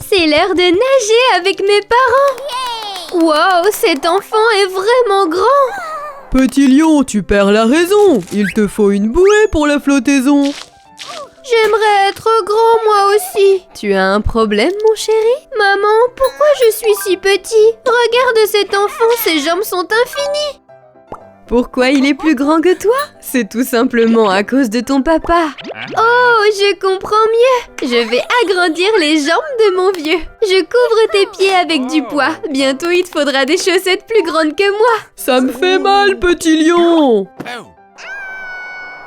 C'est l'heure de nager avec mes parents. Wow, cet enfant est vraiment grand. Petit lion, tu perds la raison. Il te faut une bouée pour la flottaison. J'aimerais être grand moi aussi. Tu as un problème, mon chéri? Maman, pourquoi je suis si petit? Regarde cet enfant, ses jambes sont infinies. Pourquoi il est plus grand que toi? C'est tout simplement à cause de ton papa. Oh, je comprends mieux. Je vais agrandir les jambes de mon vieux. Je couvre tes pieds avec du poids. Bientôt, il te faudra des chaussettes plus grandes que moi. Ça me fait mal, petit lion.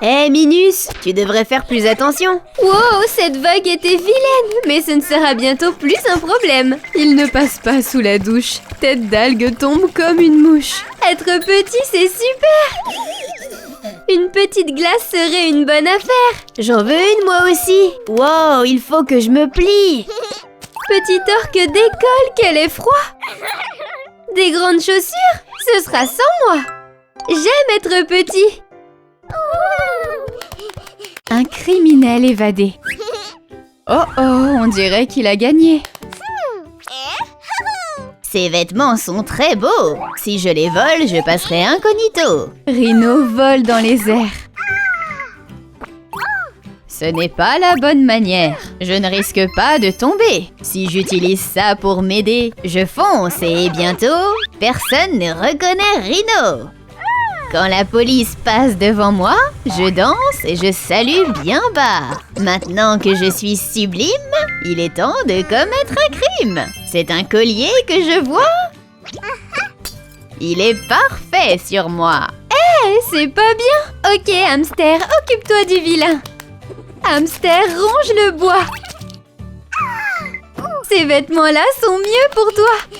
Hé, Minus, tu devrais faire plus attention. Wow, cette vague était vilaine, mais ce ne sera bientôt plus un problème. Il ne passe pas sous la douche. Tête d'algue tombe comme une mouche. Être petit, c'est super. Une petite glace serait une bonne affaire. J'en veux une moi aussi. Wow, il faut que je me plie. Petit orque décolle, quel effroi. Des grandes chaussures, ce sera sans moi. J'aime être petit. Un criminel évadé. Oh oh, on dirait qu'il a gagné. Ces vêtements sont très beaux. Si je les vole, je passerai incognito. Rhino vole dans les airs. Ce n'est pas la bonne manière. Je ne risque pas de tomber. Si j'utilise ça pour m'aider, je fonce et bientôt, personne ne reconnaît Rhino. Quand la police passe devant moi, je danse et je salue bien bas. Maintenant que je suis sublime, il est temps de commettre un crime. C'est un collier que je vois. Il est parfait sur moi. Hé, c'est pas bien. Ok, hamster, occupe-toi du vilain. Hamster, ronge le bois. Ces vêtements-là sont mieux pour toi.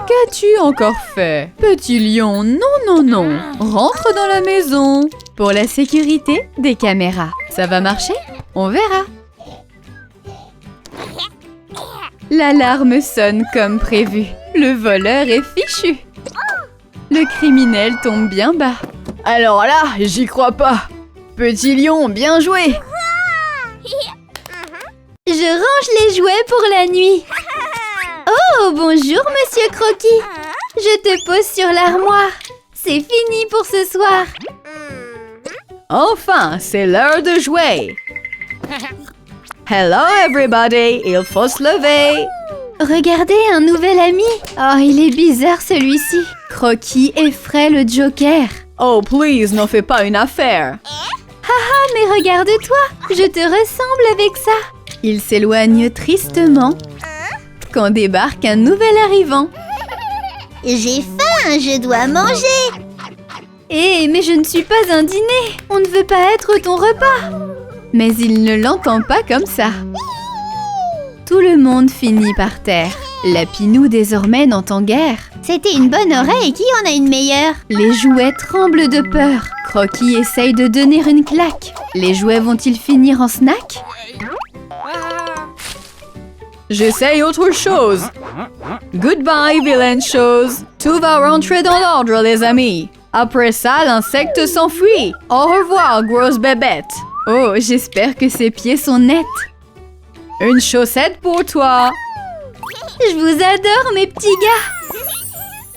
Qu'as-tu encore fait? Petit lion, non, non, non. Rentre dans la maison. Pour la sécurité, des caméras. Ça va marcher? On verra. L'alarme sonne comme prévu. Le voleur est fichu. Le criminel tombe bien bas. Alors là, j'y crois pas. Petit lion, bien joué. Je range les jouets pour la nuit. Oh, bonjour, Monsieur Croquis. Je te pose sur l'armoire. C'est fini pour ce soir. Enfin, c'est l'heure de jouer. Hello, everybody. Il faut se lever. Regardez, un nouvel ami. Oh, il est bizarre celui-ci. Croquis effraie le Joker. Oh, please, n'en fais pas une affaire. Haha, mais regarde-toi. Je te ressemble avec ça. Il s'éloigne tristement quand débarque un nouvel arrivant. J'ai faim, je dois manger. Eh, mais je ne suis pas un dîner. On ne veut pas être ton repas. Mais il ne l'entend pas comme ça. Tout le monde finit par terre. Lapinou désormais n'entend guère. C'était une bonne oreille, qui en a une meilleure? Les jouets tremblent de peur. Croquis essaye de donner une claque. Les jouets vont-ils finir en snack? J'essaye autre chose. Goodbye, vilaine chose. Tout va rentrer dans l'ordre, les amis. Après ça, l'insecte s'enfuit. Au revoir, grosse bébête. Oh, j'espère que ses pieds sont nets. Une chaussette pour toi. Je vous adore, mes petits gars.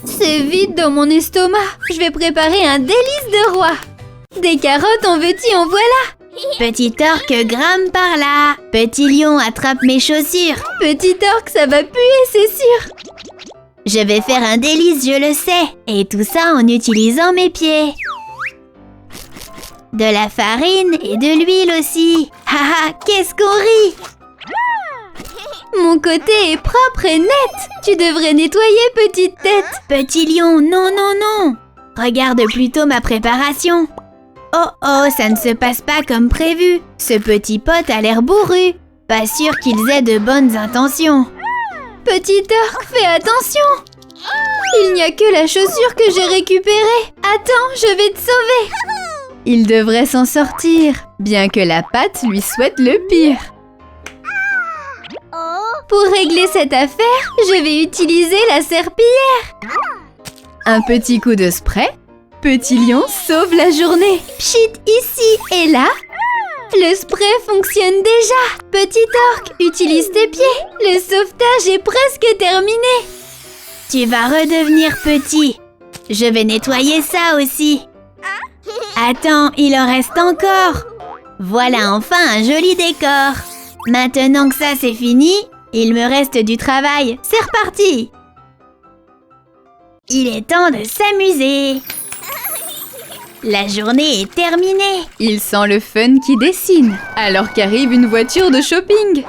C'est vide dans mon estomac. Je vais préparer un délice de roi. Des carottes en veux-tu, en voilà. Petit orque grimpe par là. Petit lion attrape mes chaussures. Petit orque, ça va puer, c'est sûr. Je vais faire un délice, je le sais. Et tout ça en utilisant mes pieds. De la farine et de l'huile aussi. Haha, qu'est-ce qu'on rit. Mon côté est propre et net. Tu devrais nettoyer, petite tête. Petit lion, non, non, non. Regarde plutôt ma préparation. Oh oh, ça ne se passe pas comme prévu. Ce petit pote a l'air bourru. Pas sûr qu'ils aient de bonnes intentions. Petit orque, fais attention. Il n'y a que la chaussure que j'ai récupérée. Attends, je vais te sauver. Il devrait s'en sortir, bien que la patte lui souhaite le pire. Pour régler cette affaire, je vais utiliser la serpillière. Un petit coup de spray. Petit lion sauve la journée. Pchit, ici et là. Le spray fonctionne déjà. Petit orque, utilise tes pieds. Le sauvetage est presque terminé. Tu vas redevenir petit. Je vais nettoyer ça aussi. Attends, il en reste encore. Voilà enfin un joli décor. Maintenant que ça c'est fini, il me reste du travail. C'est reparti. Il est temps de s'amuser. La journée est terminée. Il sent le fun qui dessine, alors qu'arrive une voiture de shopping.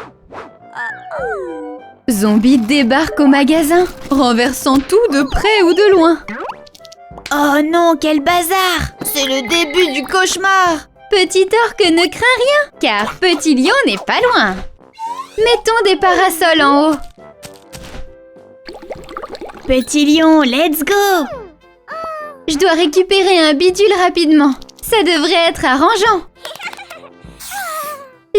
Zombie débarque au magasin, renversant tout de près ou de loin. Oh non, quel bazar! C'est le début du cauchemar! Petit orque ne craint rien, Car Petit Lion n'est pas loin. mettons des parasols en haut. Petit lion, let's go! Je dois récupérer un bidule rapidement. Ça devrait être arrangeant.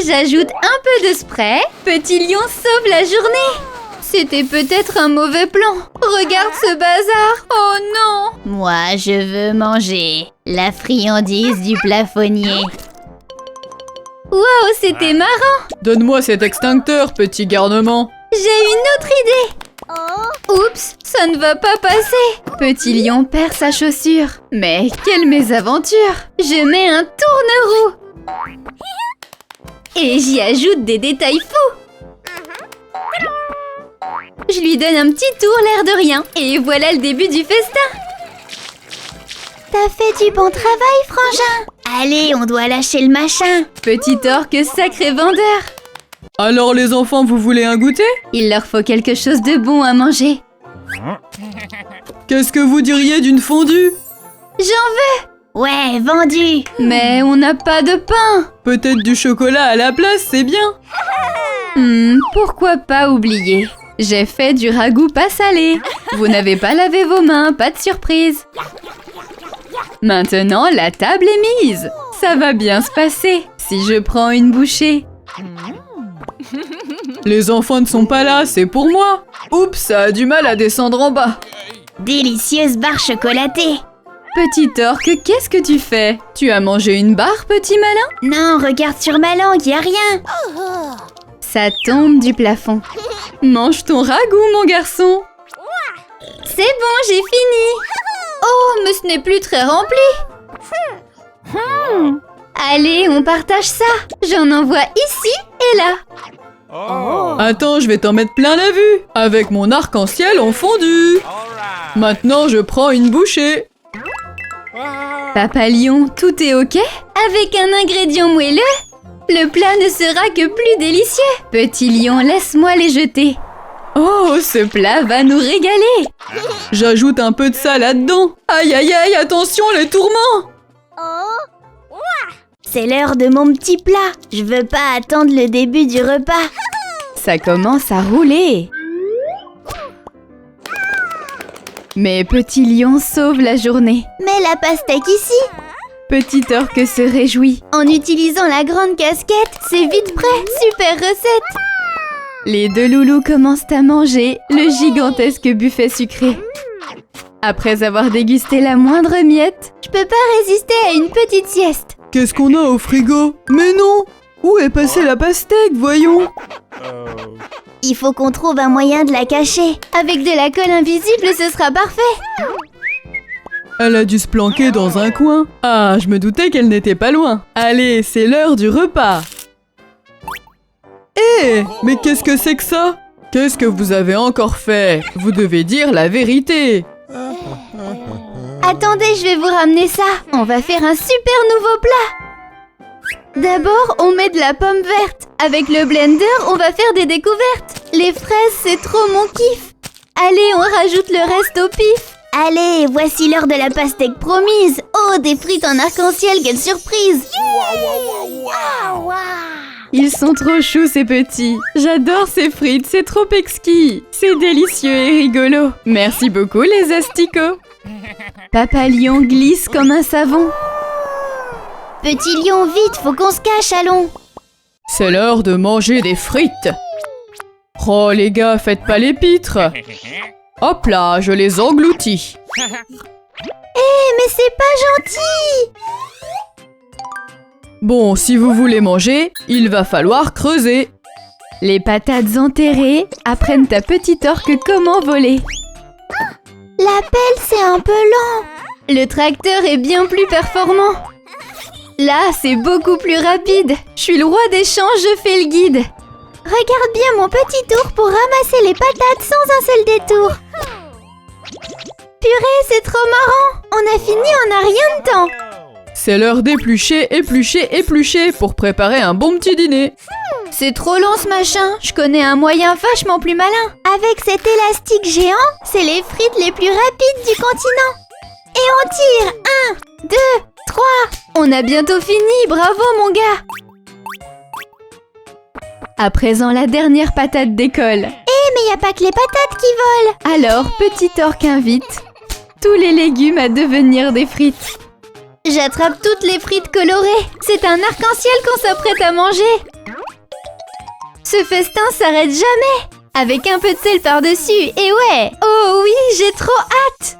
J'ajoute un peu de spray. Petit lion sauve la journée. C'était peut-être un mauvais plan. Regarde ce bazar. Oh non! Moi, je veux manger la friandise du plafonnier. Wow, c'était marrant. Donne-moi cet extincteur, petit garnement. J'ai une autre idée. Oups, ça ne va pas passer. Petit Lion perd sa chaussure. Mais quelle mésaventure! Je mets un tourne-roue. Et j'y ajoute des détails fous. Je lui donne un petit tour, l'air de rien. Et voilà le début du festin. T'as fait du bon travail, frangin. Allez, on doit lâcher le machin. Petit orque sacré vendeur. Alors les enfants, vous voulez un goûter? Il leur faut quelque chose de bon à manger. Qu'est-ce que vous diriez d'une fondue? J'en veux. Ouais, vendu. Mais on n'a pas de pain. Peut-être du chocolat à la place, c'est bien. Pourquoi pas oublier? J'ai fait du ragoût pas salé. Vous n'avez pas lavé vos mains, pas de surprise. Maintenant, la table est mise. Ça va bien se passer si je prends une bouchée. Les enfants ne sont pas là, c'est pour moi. Oups, ça a du mal à descendre en bas. Délicieuse barre chocolatée. Petit orque, qu'est-ce que tu fais? Tu as mangé une barre, petit malin? Non, regarde sur ma langue, y a rien. Ça tombe du plafond. Mange ton ragoût, mon garçon. C'est bon, j'ai fini. Oh, mais ce n'est plus très rempli. Allez, on partage ça. J'en envoie ici et là. Attends, je vais t'en mettre plein la vue. Avec mon arc-en-ciel en fondu. Maintenant, je prends une bouchée. Papa Lion, tout est ok? Avec un ingrédient moelleux, le plat ne sera que plus délicieux. Petit Lion, laisse-moi les jeter. Oh, ce plat va nous régaler. J'ajoute un peu de ça là-dedans. Aïe aïe aïe, attention les tourments. C'est l'heure de mon petit plat. Je veux pas attendre le début du repas. Ça commence à rouler. Mais Petit Lion sauve la journée. Mets la pastèque ici. Petit orque se réjouit. En utilisant la grande casquette, c'est vite prêt. Super recette. Les deux loulous commencent à manger le gigantesque buffet sucré. Après avoir dégusté la moindre miette, Je peux pas résister à une petite sieste. Qu'est-ce qu'on a au frigo? Mais non! Où est passée la pastèque, voyons? Il faut qu'on trouve un moyen de la cacher. Avec de la colle invisible, ce sera parfait. Elle a dû se planquer dans un coin. Ah, je me doutais qu'elle n'était pas loin. Allez, c'est l'heure du repas. Hé, mais qu'est-ce que c'est que ça? Qu'est-ce que vous avez encore fait? Vous devez dire la vérité. Attendez, je vais vous ramener ça. On va faire un super nouveau plat. D'abord, on met de la pomme verte. Avec le blender, on va faire des découvertes. Les fraises, c'est trop mon kiff. Allez, on rajoute le reste au pif. Allez, voici l'heure de la pastèque promise. Oh, des frites en arc-en-ciel, quelle surprise. ils sont trop choux ces petits. J'adore ces frites, c'est trop exquis. C'est délicieux et rigolo. Merci beaucoup les asticots. Papa Lion glisse comme un savon. Petit lion, vite, faut qu'on se cache, allons. C'est l'heure de manger des frites. Oh les gars, faites pas les pitres. Hop là, je les engloutis. Mais c'est pas gentil. Bon, si vous voulez manger, il va falloir creuser. Les patates enterrées apprennent à Petit Orque comment voler. La pelle, c'est un peu lent. Le tracteur est bien plus performant. Là, c'est beaucoup plus rapide. Je suis le roi des champs, je fais le guide. Regarde bien mon petit tour pour ramasser les patates sans un seul détour. Purée, c'est trop marrant. On a fini en un rien de temps. C'est l'heure d'éplucher, éplucher, éplucher pour préparer un bon petit dîner. C'est trop long ce machin. Je connais un moyen vachement plus malin. Avec cet élastique géant, c'est les frites les plus rapides du continent. Et on tire 1, 2, 3. On a bientôt fini, bravo mon gars. À présent, la dernière patate décolle. Mais y a pas que les patates qui volent. Alors, Petit Orque invite tous les légumes à devenir des frites. J'attrape toutes les frites colorées. C'est un arc-en-ciel qu'on s'apprête à manger. Ce festin s'arrête jamais. Avec un peu de sel par-dessus, et ouais. Oh oui, j'ai trop hâte.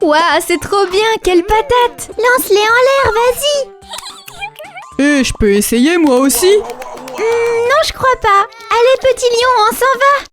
Waouh, c'est trop bien, quelle patate. Lance-les en l'air, vas-y. Et je peux essayer moi aussi? Non, je crois pas. Allez, petit lion, on s'en va.